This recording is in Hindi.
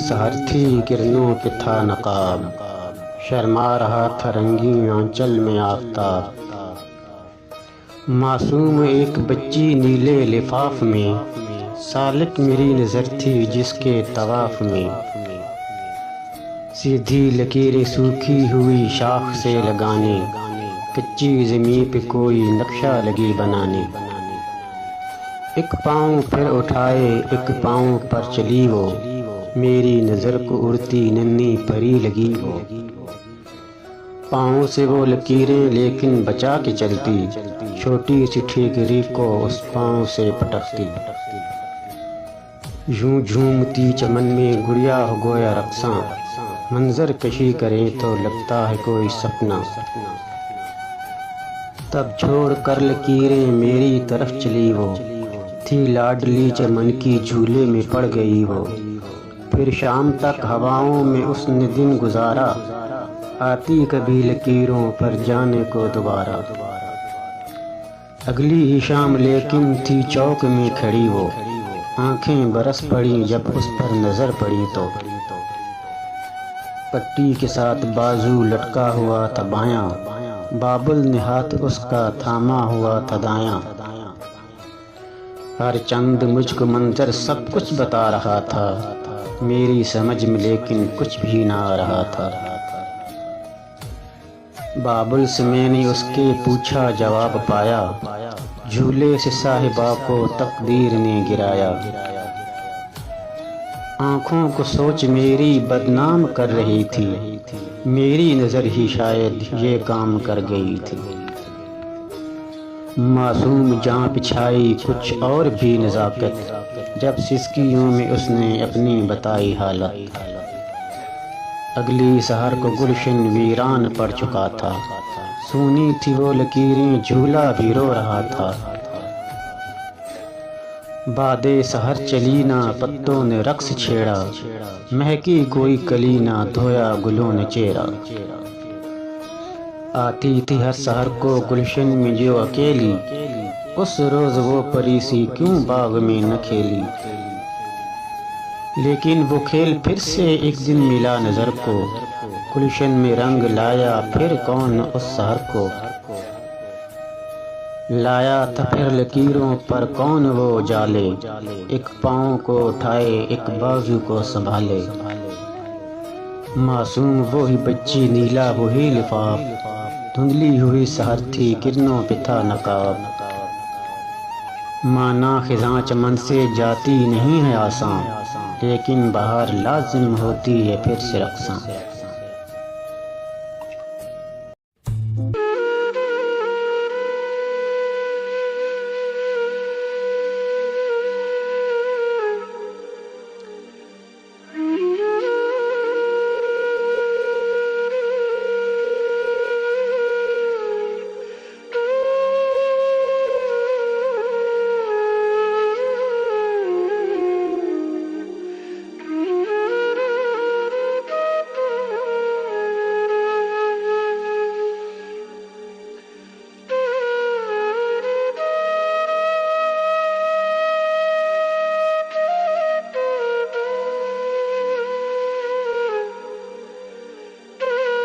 सहर थी किरणों पे था नकाब, शर्मा रहा था रंगीन आंचल में आफताब। मासूम एक बच्ची नीले लिफाफ में, सालिक मेरी नज़र थी जिसके तवाफ में। सीधी लकीरें सूखी हुई शाख से लगाने, कच्ची ज़मीं पे कोई नक्शा लगी बनाने। एक पाँव फिर उठाए एक पाँव पर चली वो, मेरी नज़र को उड़ती नन्ही परी लगी वो। पाँव से वो लकीरें लेकिन बचा के चलती, छोटी सी ठीकरी को उस पाँव से पटकती। यूं झूमती चमन में गुड़िया हो गोया रक्सा, मंजर कशी करें तो लगता है कोई सपना। तब छोड़ कर लकीरें मेरी तरफ चली वो, थी लाडली चमन की झूले में पड़ गई वो। फिर शाम तक हवाओं में उसने दिन गुजारा, आती कभी लकीरों पर जाने को दोबारा। अगली ही शाम लेकिन थी चौक में खड़ी वो, आंखें बरस पड़ी जब उस पर नजर पड़ी तो। पट्टी के साथ बाजू लटका हुआ था बायां, बाबुल ने हाथ उसका थामा हुआ था दायां। हर चंद मुझको मंजर सब कुछ बता रहा था, मेरी समझ में लेकिन कुछ भी ना आ रहा था। बाबुल से मैंने उसके पूछा जवाब पाया, झूले से साहिबा को तकदीर ने गिराया। आँखों को सोच मेरी बदनाम कर रही थी, मेरी नज़र ही शायद ये काम कर गई थी। मासूम जान पिछाई कुछ और भी नज़ाकत, जब सिसकियों में उसने अपनी बताई हालत। अगली सहर को गुलशन वीरान पड़ चुका था, सुनी थी वो लकीरें झूला भी रो रहा था। बादे सहर चली ना पत्तों ने रक्स छेड़ा, महकी कोई कली ना धोया गुलों ने चेहरा। आती थी हर सहर को गुलशन में जो अकेली, उस रोज वो परी सी क्यों बाग में न खेली। लेकिन वो खेल फिर से एक दिन मिला नजर को, गुलशन में रंग लाया फिर कौन उस सहर को। लाया था फिर लकीरों पर कौन वो जाले, एक पाँव को उठाए एक बाजू को संभाले। मासूम वो ही बच्ची नीला वो ही लिफाफ, धुंधली हुई सहर थी किरणों पे था नकाब। माना खिज़ां चमन से जाती नहीं है आसां, लेकिन बाहर लाजिम होती है फिर से रक्सां।